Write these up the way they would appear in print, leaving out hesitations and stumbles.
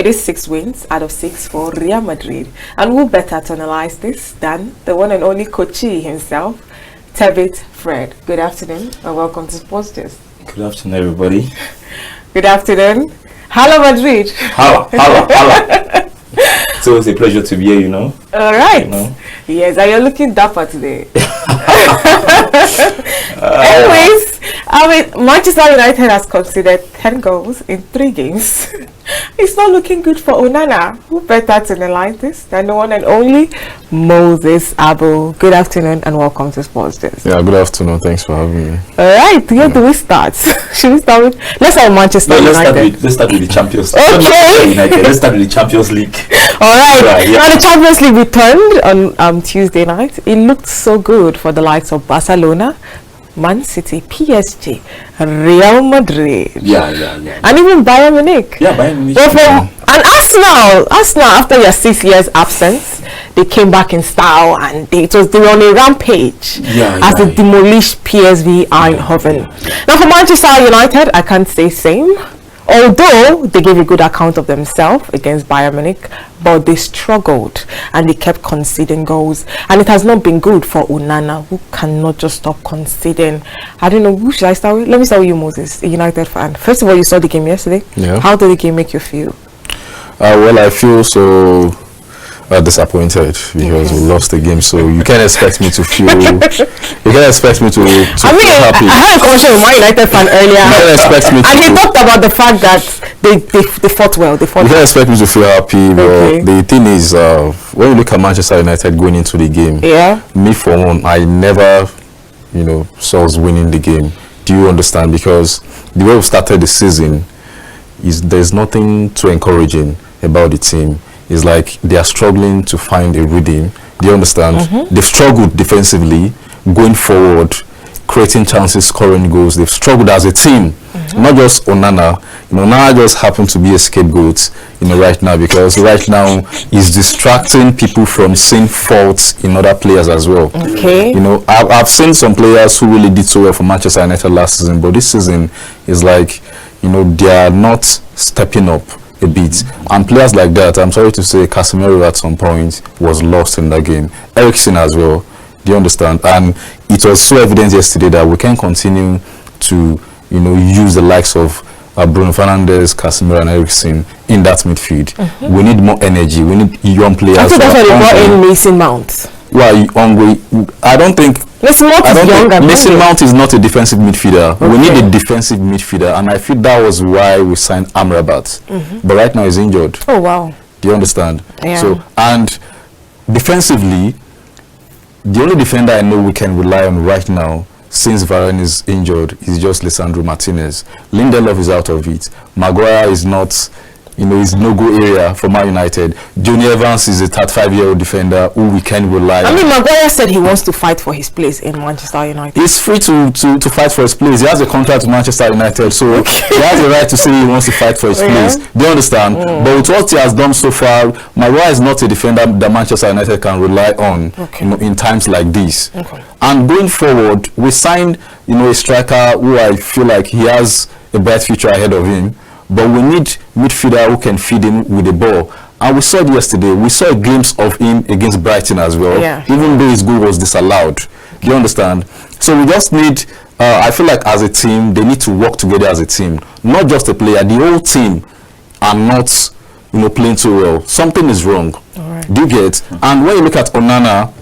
is 6 wins out of 6 for Real Madrid. And who better to analyze this than the one and only Kochi himself, Tebit Fred. Good afternoon and welcome to SUbsisdy. Good afternoon, everybody. Good afternoon. Hello, Madrid. Hello. It's always a pleasure to be here, you know. All right. You know? Yes, and you're looking dapper today. Anyways, Manchester United has conceded 10 goals in 3 games. It's not looking good for Onana. Who better to analyze this than the one and only Moses Abu? Good afternoon and welcome to SUbsisdy. Yeah, good afternoon. Thanks for having me. All right, where do we start? Should we start with? Let's start with Manchester United. Let's start with the Champions League. Okay. Let's start with the Champions League. All right. Yeah. Now the Champions League returned on Tuesday night. It looked so good for the likes of Barcelona, Man City, PSG, Real Madrid. Yeah. And even Bayern Munich. Yeah, Bayern Munich. And Arsenal, after their 6 years absence, they came back in style and they were on a rampage as they demolished PSV Eindhoven. Now for Manchester United, I can't say same. Although they gave a good account of themselves against Bayern Munich, but they struggled and they kept conceding goals. And it has not been good for Onana, who cannot just stop conceding. I don't know, who should I start with? Let me start with you, Moses, a United fan. First of all, you saw the game yesterday. Yeah. How did the game make you feel? Well, I feel so disappointed because we lost the game. So you can't expect me to feel. You can't expect me to feel happy. I had a conversation with my United fan earlier. You can't expect me to. And he talked about the fact that they fought well. You can't expect me to feel happy, but the thing is, when you look at Manchester United going into the game, me for one, I never, saw us winning the game. Do you understand? Because the way we started the season there's nothing too encouraging about the team. It's like they are struggling to find a rhythm. Do you understand? They've struggled defensively, going forward, creating chances, scoring goals. They've struggled as a team, not just Onana. Onana just happened to be a scapegoat, right now, because right now he's distracting people from seeing faults in other players as well. Okay. I've seen some players who really did so well for Manchester United last season, but this season is like, they are not stepping up a bit, and players like that, I'm sorry to say, Casemiro at some point was lost in that game. Eriksen as well. Do you understand? And it was so evident yesterday that we can't continue to, use the likes of Bruno Fernandes, Casemiro, and Eriksen in that midfield. We need more energy. We need young players. I think that's why they brought in Mason Mount. Well, I don't think Mason Mount is not a defensive midfielder. Okay. We need a defensive midfielder, and I feel that was why we signed Amrabat. But right now he's injured. Oh wow! Do you understand? Yeah. So, and defensively, the only defender I know we can rely on right now, since Varane is injured, is just Lisandro Martinez. Lindelof is out of it. Maguire is not. Is no-go area for Man United. Johnny Evans is a 35-year-old defender who we can rely on. Maguire said he wants to fight for his place in Manchester United. He's free to fight for his place. He has a contract with Manchester United, so he has the right to say he wants to fight for his place. Do you understand? But with what he has done so far, Maguire is not a defender that Manchester United can rely on in times like this. And going forward, we signed a striker who I feel like he has a bright future ahead of him. But we need midfielder who can feed him with the ball. And we saw it yesterday. We saw a glimpse of him against Brighton as well, even though his goal was disallowed. Do you understand? So we just need, I feel like as a team, they need to work together as a team. Not just a player, the whole team are not, playing too well. Something is wrong. Do you get? And when you look at Onana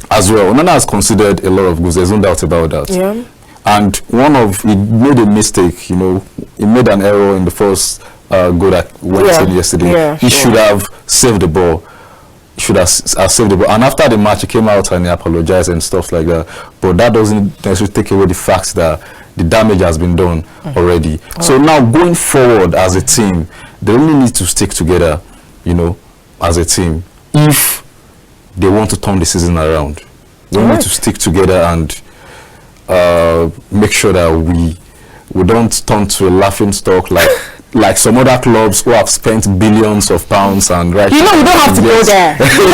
as well, Onana has considered a lot of goals. There's no doubt about that. Yeah. And he made a mistake, he made an error in the first goal that went in yesterday. He should have saved the ball. Saved the ball. And after the match, he came out and he apologized and stuff like that. But that doesn't necessarily take away the fact that the damage has been done already. So now going forward as a team, they only need to stick together, as a team. If they want to turn the season around, they need to stick together and make sure that we don't turn to a laughing stock like some other clubs who have spent billions of pounds and we don't have to go there. Let's speak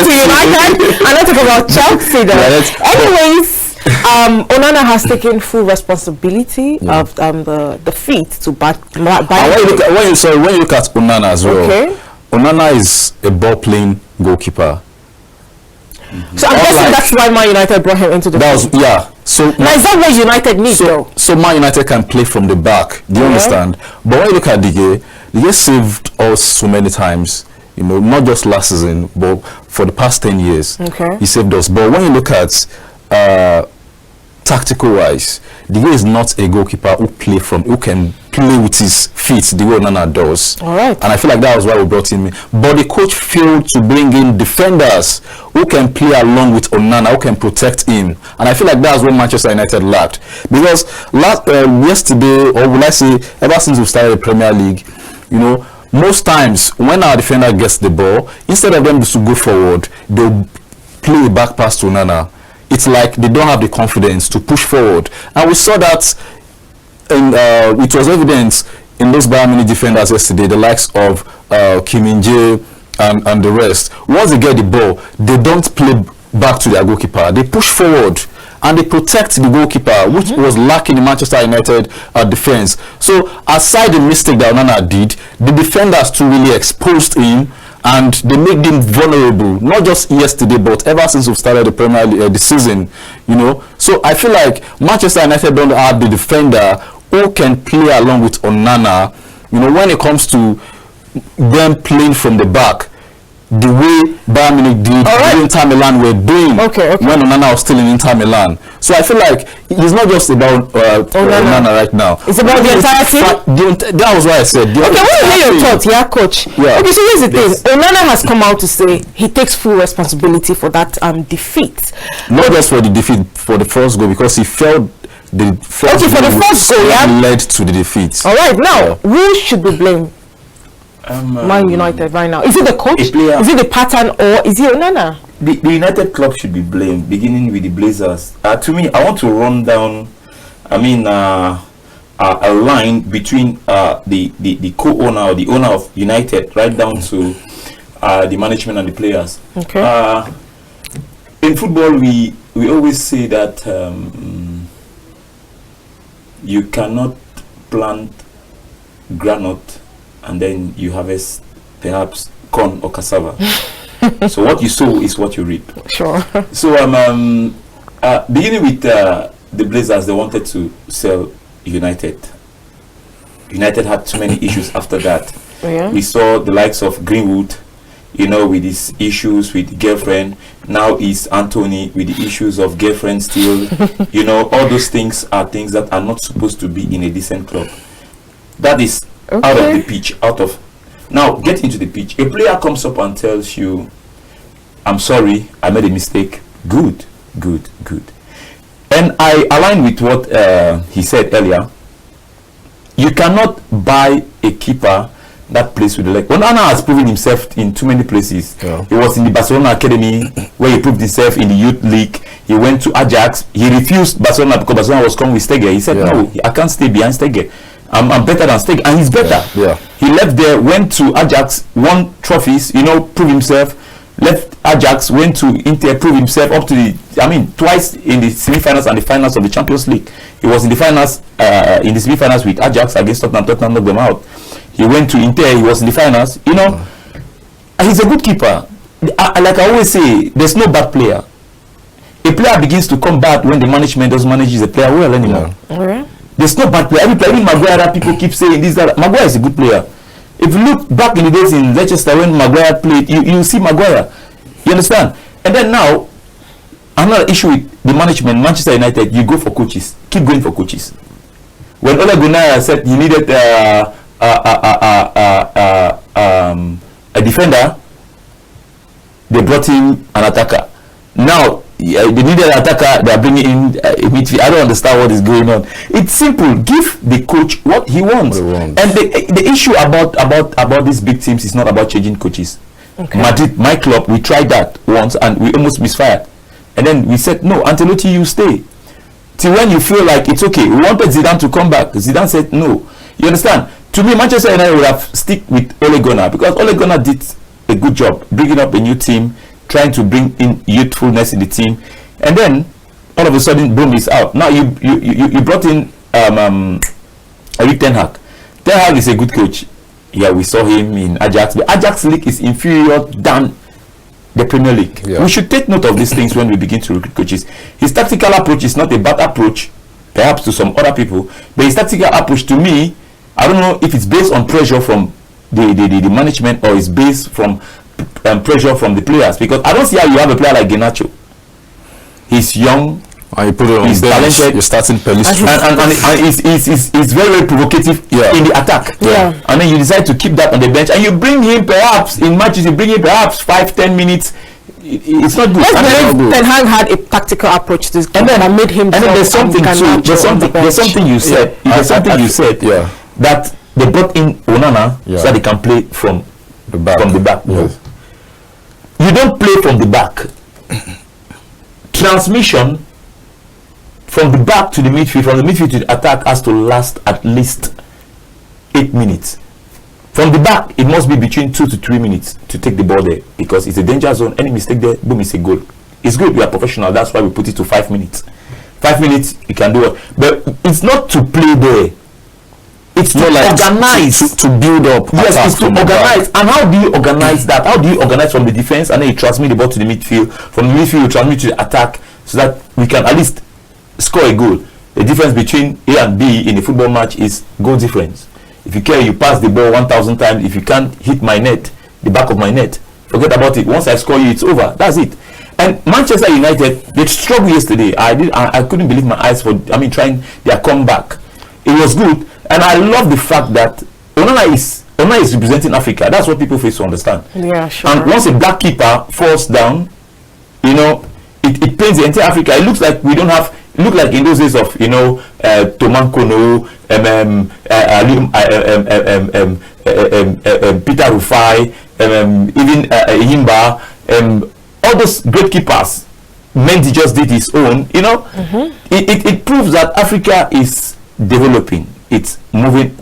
to United and let's talk about Chelsea though. Anyways, Onana has taken full responsibility of the feat to back. When you look at Onana as well, Onana is a ball-playing goalkeeper. So I'm guessing that's why Man United brought him into the team. So now is that what United need though? So Man United can play from the back. Do you understand? But when you look at Dige saved us so many times. You know, not just last season, but for the past 10 years, he saved us. But when you look at tactical wise, Dige is not a goalkeeper who can play with his feet the way Onana does. And I feel like that was why we brought him in. But the coach failed to bring in defenders who can play along with Onana, who can protect him. And I feel like that's what Manchester United lacked. Because yesterday, or will I say, ever since we started the Premier League, you know, most times when our defender gets the ball, instead of them to go forward, they'll play a back pass to Onana. It's like they don't have the confidence to push forward. And we saw that it was evident in those Bayern Munich defenders yesterday, the likes of Kim Min-jae and the rest. Once they get the ball, they don't play back to their goalkeeper. They push forward and they protect the goalkeeper, which was lacking in Manchester United defense. So aside the mistake that Onana did, the defenders too really exposed him and they made him vulnerable, not just yesterday but ever since we've started the Premier League this season, you know. So I feel like Manchester United don't have the defender who can play along with Onana, you know, when it comes to them playing from the back. The way Bayern Munich did, Inter Milan were doing when Onana was still in Inter Milan. So I feel like it's not just about Onana right now. It's about the entire team. That was what I said. What are your thoughts, coach? Okay, so here's the thing. Onana has come out to say he takes full responsibility for that defeat. Not just for the defeat, for the first goal, because he felt the first goal led to the defeat. All right, now who should be blamed? Man United right now. Is it the coach? Is it the pattern, or is it Onana? The United club should be blamed, beginning with the Blazers. To me, I want to run down, a line between the co-owner or the owner of United, right down to the management and the players. In football, we always say that you cannot plant granite and then you harvest perhaps corn or cassava. So what you sow is what you reap. Sure. So beginning with the Blazers, they wanted to sell United. United had too many issues after that. We saw the likes of Greenwood, you know, with his issues with girlfriend. Now is Anthony with the issues of girlfriend still. You know, all those things are things that are not supposed to be in a decent club. That is out of the pitch, now get into the pitch. A player comes up and tells you, I'm sorry, I made a mistake. Good. And I align with what he said earlier. You cannot buy a keeper that plays with the leg. Onana has proven himself in too many places. He was in the Barcelona Academy where he proved himself in the youth league. He went to Ajax. He refused Barcelona because Barcelona was coming with Stege. He said, no, I can't stay behind Stege. I'm better than Stege, and he's better. He left there, went to Ajax, won trophies, you know, proved himself. Left Ajax, went to Inter, proved himself up to twice in the semi-finals and the finals of the Champions League. He was in the finals, in the semi-finals with Ajax against Tottenham. Tottenham knocked them out. He went to Inter, he was in the finals. You know, he's a good keeper. Like I always say, there's no bad player. A player begins to come bad when the management doesn't manage the player well anymore. There's no bad player. Every player, even Maguire, that people keep saying this, that. Maguire is a good player. If you look back in the days in Leicester when Maguire played, you see Maguire. You understand? And then now, another issue with the management, Manchester United, you go for coaches. Keep going for coaches. When Ole Gunnar said he needed a defender, they brought in an attacker. Now, they needed an attacker, they are bringing in a midfield. I don't understand what is going on. It's simple. Give the coach what he wants. And the issue about these big teams is not about changing coaches. Madrid, my club, we tried that once and we almost misfired. And then we said, no, Ancelotti, you stay. Till when you feel like it's okay. We wanted Zidane to come back. Zidane said no. You understand? To me, Manchester United would have stick with Ole Gunnar because Ole Gunnar did a good job bringing up a new team, trying to bring in youthfulness in the team. And then all of a sudden, boom, is out. Now you brought in Erik Ten Hag. Ten Hag is a good coach. Yeah, we saw him in Ajax. The Ajax League is inferior than the Premier League. Yeah. We should take note of these things when we begin to recruit coaches. His tactical approach is not a bad approach, perhaps to some other people, but his tactical approach, to me, I don't know if it's based on pressure from the management or it's based from pressure from the players, because I don't see how you have a player like Garnacho. He's young. And you put it on he's bench, talented. You're starting Pelistri. And he's very, very provocative in the attack. Yeah. And then you decide to keep that on the bench. And you bring him perhaps, in matches, you bring him perhaps 5-10 minutes. It's not good. Ten Hag had a tactical approach to this game and made him. And then there's something too. There's something you said. There's something you said that they brought in Onana so that they can play from the back. Yes. You don't play from the back. Transmission from the back to the midfield, from the midfield to the attack has to last at least 8 minutes. From the back, it must be between 2 to 3 minutes to take the ball there, because it's a danger zone. Any mistake there, boom, it's a goal. It's good, we are professional, that's why we put it to 5 minutes. 5 minutes, you can do it. But it's not to play there. It's to organize. To build up. Yes, it's to organize. And how do you organize that? How do you organize from the defense and then you transmit the ball to the midfield? From the midfield, you transmit to the attack so that we can at least score a goal. The difference between A and B in a football match is goal difference. If you care, you pass the ball 1,000 times. If you can't hit my net, the back of my net, forget about it. Once I score you, it's over. That's it. And Manchester United, they struggled yesterday. I couldn't believe my eyes trying their comeback. It was good, and I love the fact that Onana is representing Africa. That's what people face to understand. Yeah, sure. And once a black keeper falls down, it pains the entire Africa. It looks like we don't have. Look like in those days of Toman Kono, Peter Rufai, even Yimba, all those great keepers. Mendy just did his own. It proves that Africa is developing. It's moving,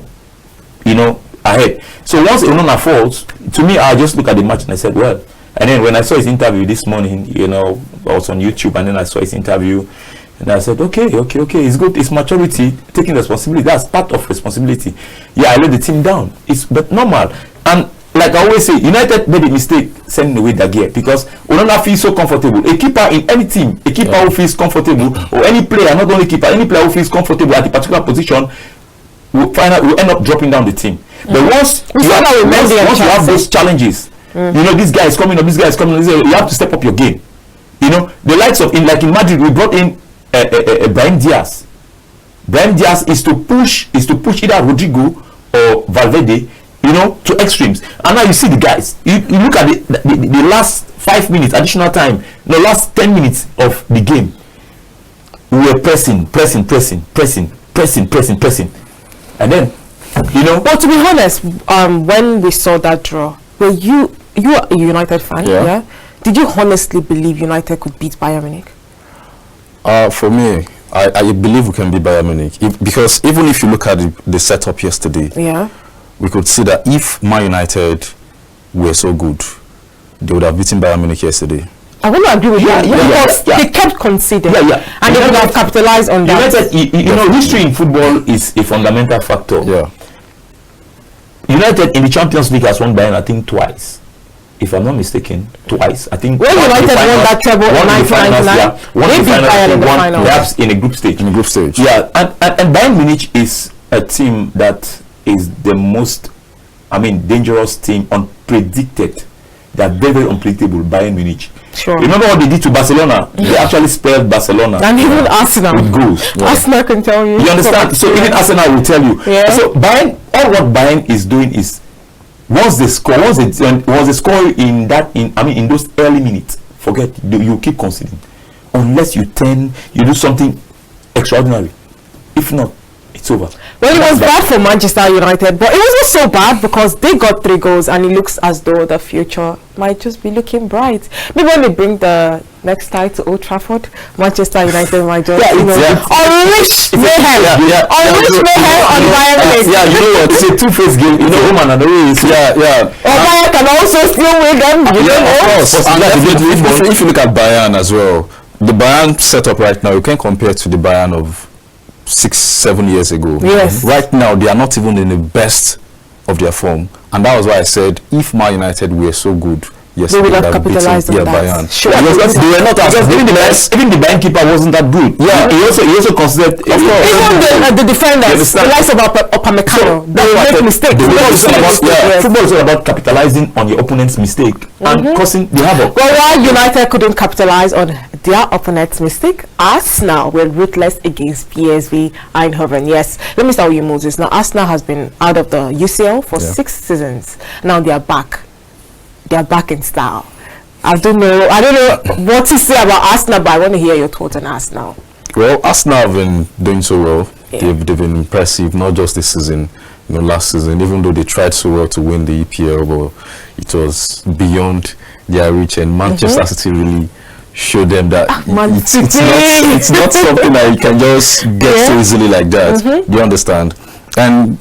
ahead. So once Onana falls, to me, I just look at the match and I said, well. And then when I saw his interview this morning, I was on YouTube, and then I saw his interview. And I said, okay, it's good. It's maturity, taking responsibility. That's part of responsibility. Yeah, I let the team down. It's but normal. And like I always say, United made a mistake sending away the gear, because Onana feels so comfortable. A keeper in any team, a keeper who feels comfortable, or any player, not only keeper, any player who feels comfortable at a particular position, will end up dropping down the team. But once you have those challenges, this guy is coming up, you have to step up your game. The likes of in Madrid, we brought in Brahim Diaz. Brahim Diaz is to push either Rodrigo or Valverde, to extremes. And now you see the guys. You look at the last 5 minutes additional time, the last 10 minutes of the game. We were pressing, and then Well, to be honest, when we saw that draw, were you are a United fan? Yeah. Did you honestly believe United could beat Bayern Munich? For me, I believe we can beat Bayern Munich, because even if you look at the setup yesterday, we could see that if Man United were so good, they would have beaten Bayern Munich yesterday. I want to agree with you because they kept conceding, and they would have capitalized on that. United, history in football is a fundamental factor. Yeah. United in the Champions League has won Bayern, I think, twice. If I'm not mistaken, twice. I think when United won that treble in 1999, they beat Bayern in the final. Perhaps in a group stage. Yeah, and Bayern Munich is a team that is the most, dangerous team, unpredicted. They're very, very unpredictable. Bayern Munich. Sure. Remember what they did to Barcelona? They actually spelled Barcelona. And even Arsenal. With goals. Arsenal can tell you. You understand? So even Arsenal will tell you. Yeah. So Bayern, all what Bayern is doing is, once they score in those early minutes, forget, you keep conceding, unless you do something extraordinary. If not, it's over. Well, it was bad for Manchester United, but it wasn't so bad because they got 3 goals, and it looks as though the future might just be looking bright. Maybe when they bring the next tie to Old Trafford, Manchester United might just unleash mayhem on Bayern Munich. Yeah, you know what? It's a two-faced game. Roman and the way is Bayern can also still win them. Of course. And if you look at Bayern as well, the Bayern setup right now, you can compare to the Bayern of 6-7 years ago. Yes. Right now, they are not even in the best of their form, and that was why I said if Man United were so good, yes, they would have capitalized on that. Bayern. Sure. Because they were not as even the Bayern keeper wasn't that good. Yeah, he also considered even the defenders, the likes of Upamecano, that make mistakes. Football is all about capitalizing on your opponent's mistake and causing the havoc. Well, while United couldn't capitalize on their opponent's mistake, Arsenal were ruthless against PSV Eindhoven. Yes, let me start with you, Moses. Now, Arsenal has been out of the UCL for 6 seasons. Now they are back. They are back in style. I don't know what to say about Arsenal, but I want to hear your thoughts on Arsenal. Well, Arsenal have been doing so well. Yeah. They've been impressive, not just this season, last season, even though they tried so well to win the EPL, but it was beyond their reach, and Manchester City really showed them that it's not something that you can just get so easily like that. Do you understand? And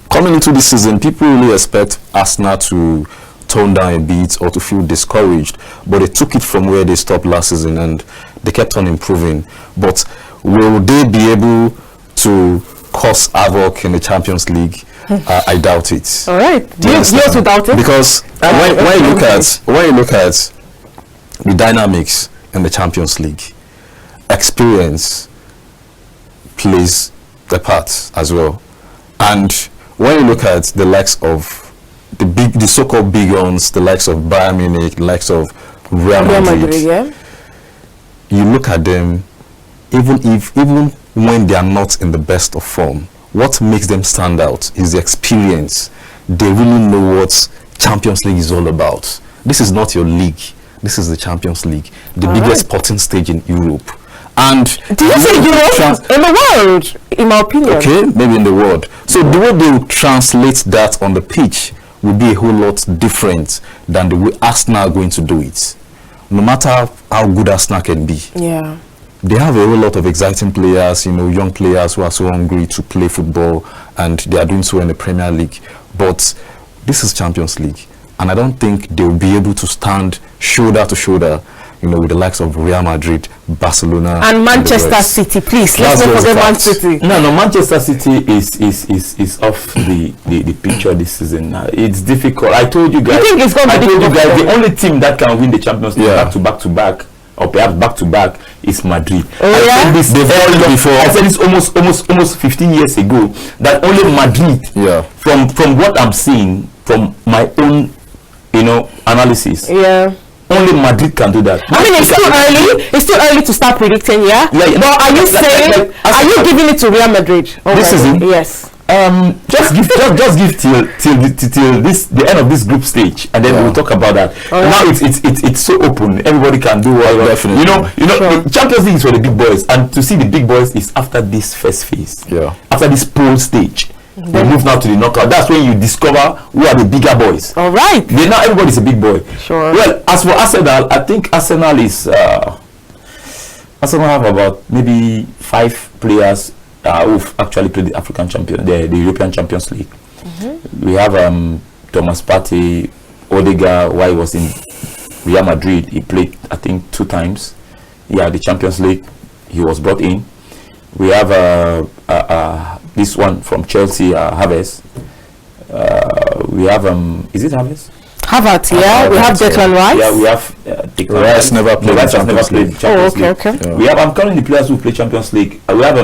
coming into this season, people really expect Arsenal to tone down a bit or to feel discouraged, but they took it from where they stopped last season and they kept on improving. But will they be able to cause havoc in the Champions League? I doubt it. All right. Do you also doubt it? Because when you look at the dynamics in the Champions League, experience plays the part as well. And when you look at the likes of the so-called big ones, the likes of Bayern Munich, the likes of Real Madrid, you look at them, even when they are not in the best of form, what makes them stand out is the experience. They really know what Champions League is all about. This is not your league. This is the Champions League, the biggest sporting stage in Europe. And do you say Europe in the world, in my opinion? Okay, maybe in the world. So the way they will translate that on the pitch will be a whole lot different than the way Arsenal are going to do it. No matter how good Arsenal can be. Yeah. They have a whole lot of exciting players, young players who are so hungry to play football, and they are doing so in the Premier League. But this is Champions League, and I don't think they will be able to stand shoulder to shoulder, with the likes of Real Madrid, Barcelona, and Manchester City. Please, let's not forget Man City. No, Manchester City is off the picture this season. It's difficult. I told you guys. You think it's going to be difficult? The only team that can win the Champions League back to back, or perhaps back to back, is Madrid. I said this almost 15 years ago, that only Madrid, from what I'm seeing, from my own analysis, only Madrid can do that. I mean, it's too early. It's too early to start predicting, But are you saying? Are you giving it to Real Madrid this season? Yes. Just give till the end of this group stage, and then we'll talk about that. Now it's so open. Everybody can do what definitely. The Champions League is for the big boys, and to see the big boys is after this first phase. After this pool stage. We move now to the knockout. That's when you discover who are the bigger boys. All right. Now everybody's a big boy. Sure. Well, as for Arsenal, I think Arsenal is Arsenal have about maybe 5 players who've actually played the African champion, the European Champions League. We have Thomas Partey, Odegaard. While he was in Real Madrid, he played I think 2 times. The Champions League. He was brought in. We have this one from Chelsea, Havertz. We have is it Havertz? Havertz, we have Declan Rice. Yeah, we have Declan Rice. Never played Champions League. Okay. We have. I'm counting the players who play Champions League. We have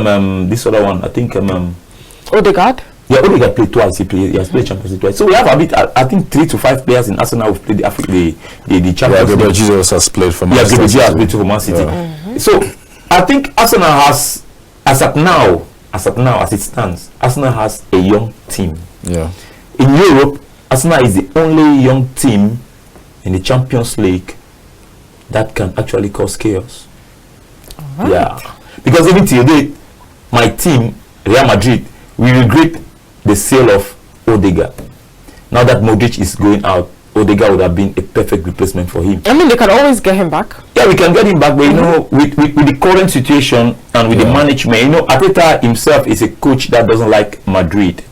this other one. I think Odegaard. Yeah, Odegaard played twice. He has played Champions League twice. So we have a bit. I think 3 to 5 players in Arsenal who played the Champions League. Jesus has played for Man City. Gabriel Jesus has played for Man City. So I think Arsenal has, as it stands, Arsenal has a young team. In Europe, Arsenal is the only young team in the Champions League that can actually cause chaos. Because even till date, my team, Real Madrid, we regret the sale of Odegaard. Now that Modric is going out, Odegaard would have been a perfect replacement for him. I mean, they can always get him back. Yeah, we can get him back, but with the current situation and with the management, Arteta himself is a coach that doesn't like Madrid.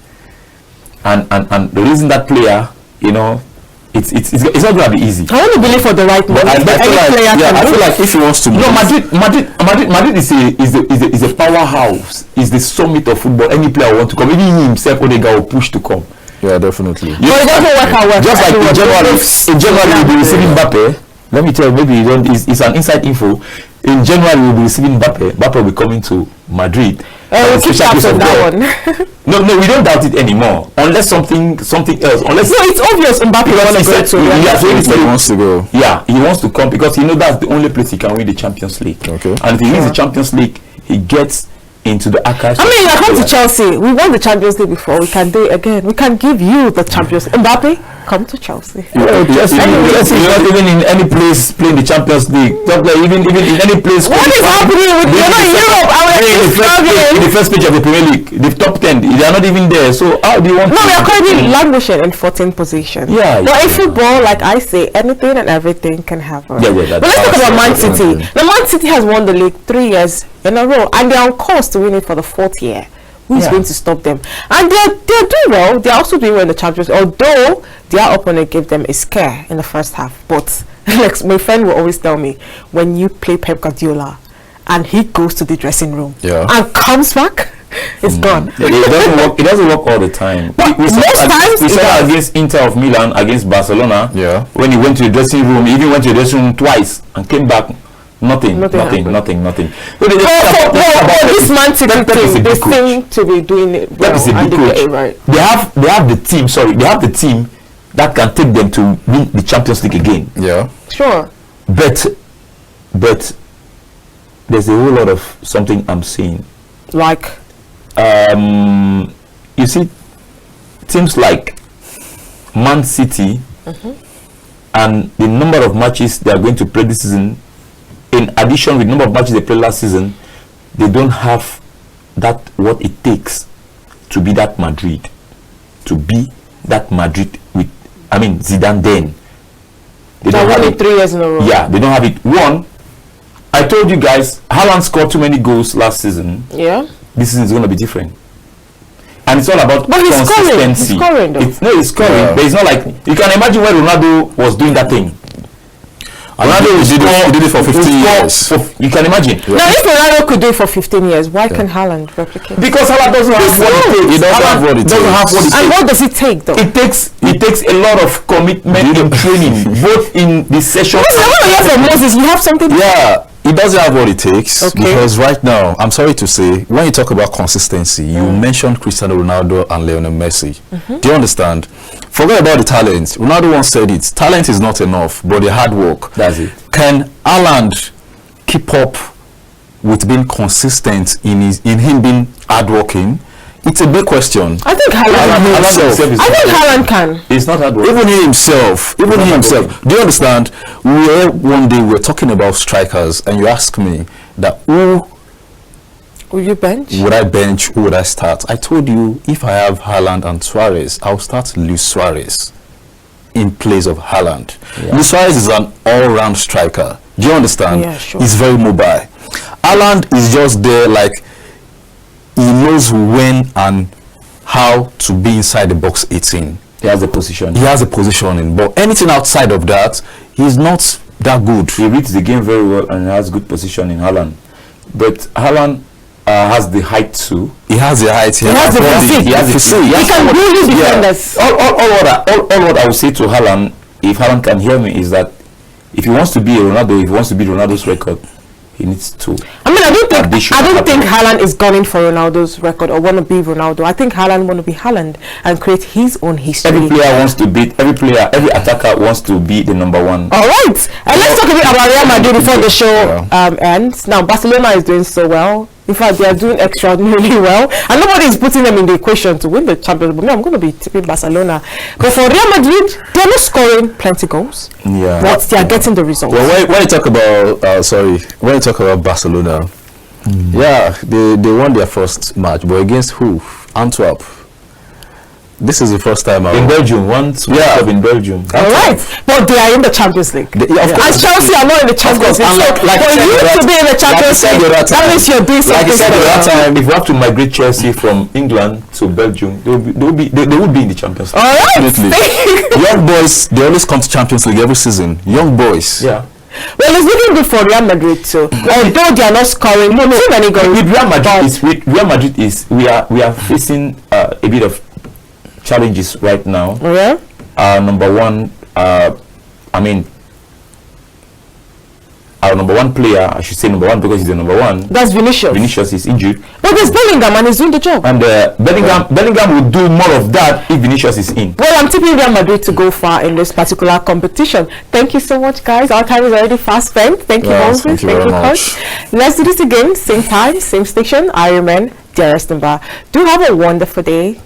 And the reason that player, it's not going to be easy. I want to believe for the right man. I feel like if he wants to no, Madrid is a powerhouse. Is the summit of football. Any player want to come, even he himself, Odega will push to come. Yeah, definitely. But it doesn't work out well. Just like in January we'll be receiving Mbappe. Let me tell you, maybe you don't. It's an inside info. In January we'll be receiving Mbappe. Mbappe will be coming to Madrid. We'll keep tabs on that one. No, we don't doubt it anymore. Unless something else. Unless it's obvious Mbappe wants to go. Yeah, he wants to come because he knows that's the only place he can win the Champions League. Okay. And if he wins the Champions League, he gets into the archives. I mean, you come to Chelsea. We won the Champions League before. We can do it again. We can give you the Champions League. Mbappe, come to Chelsea. Chelsea is not even in any place playing the Champions League. Not like even in any place. What is happening with you? Not in Europe. In the first page of the Premier League, the top 10, they are not even there. So how do you want? No, we are currently languishing in 14th position. Yeah. But in football, like I say, anything and everything can happen. Yeah. But let's talk about Man City. Now, Man City has won the league 3 years in a row, and they're on course to win it for the 4th year. Who is going to stop them? And they're doing well. They're also doing well in the Champions League, although their opponent gave them a scare in the first half. But like my friend will always tell me, when you play Pep Guardiola and he goes to the dressing room and comes back, it's gone. It doesn't work all the time. We saw against Inter of Milan, against Barcelona. Yeah. When he went to the dressing room, he even went to the dressing room twice and came back. Nothing. For So this Man City team, they seem to be doing it well. And they get it right. They have the team. Sorry, they have the team that can take them to win the Champions League again. Yeah. Sure. But there's a whole lot of something I'm seeing. Like. You see, teams like Man City and the number of matches they are going to play this season, in addition with the number of matches they played last season, they don't have that what it takes to be that Madrid. To be that Madrid with, I mean, Zidane then. They don't have it 3 years in a row. Yeah, they don't have it. One, I told you guys, Haaland scored too many goals last season. Yeah. This season is going to be different. And it's all about consistency. He's scoring though. He's scoring. Yeah. But it's not like, you can imagine when Ronaldo was doing that thing. Ronaldo did it for 15 years. You can imagine. Now, if Ronaldo could do it for 15 years, why can Haaland replicate? Because Haaland doesn't have what it takes. He doesn't have what it takes. And what does it take, though? It takes a lot of commitment in training, both in the session. I want to hear from Moses. You have something? Yeah. It doesn't have what it takes because right now, I'm sorry to say, when you talk about consistency, you mentioned Cristiano Ronaldo and Lionel Messi. Do you understand? Forget about the talent. Ronaldo once said it. Talent is not enough, but the hard work. That's it. Can Haaland keep up with being consistent in him being hardworking? It's a big question. I think Haaland can. It's not hard work. Even he himself. Do you understand? One day we were talking about strikers, and you asked me that who will you bench? Would I bench? Who would I start? I told you if I have Haaland and Suarez, I'll start Luis Suarez in place of Haaland. Yeah. Luis Suarez is an all-round striker. Do you understand? Yeah, sure. He's very mobile. Haaland is just there, like he knows when and how to be inside the box 18. He has a position. He has a positioning, but anything outside of that, he's not that good. He reads the game very well and has good position in Haaland. But Haaland has the height too. He has the height. He has the physique. He has the physique. He can really defend us. All what I will say to Haaland, if Haaland can hear me, is that if he wants to be a Ronaldo, if he wants to beat Ronaldo's record, he needs to. I mean, I don't think Haaland is gunning for Ronaldo's record or want to be Ronaldo. I think Haaland want to be Haaland and create his own history. Every player wants to beat. Every attacker wants to be the number one. All right, and let's talk a bit about Real Madrid before the show ends. Now, Barcelona is doing so well. In fact, they are doing extraordinarily well, and nobody is putting them in the equation to win the Champions League. I'm going to be tipping Barcelona, but for Real Madrid, they're not scoring plenty goals. Yeah, but they are getting the results. Well, when you talk about Barcelona, yeah, they won their first match, but against who? Antwerp. This is the first time in Belgium. Once we have in Belgium. All right, but they are in the Champions League. And Chelsea are not in the Champions League. So for you to be in the Champions League, that means you're doing something. Like I said the other time, if we have to migrate Chelsea from England to Belgium, they would be in the Champions League. All right. Young boys, they always come to Champions League every season. Young boys. Yeah. Well, it's looking good for Real Madrid too. Although they are not scoring too many goals. With Real Madrid is we are facing a bit of challenges right now. Yeah. Number one, our number one player, I should say number one because he's the number one. That's Vinicius. Vinicius is injured. But there's Bellingham and he's doing the job. And Bellingham will do more of that if Vinicius is in. Well, I'm tipping Real Madrid to go far in this particular competition. Thank you so much, guys. Our time is already fast spent. Thank you, Moses. Thank you, Coach. Let's do this again. Same time, same station. I remain Dearest Number. Do have a wonderful day.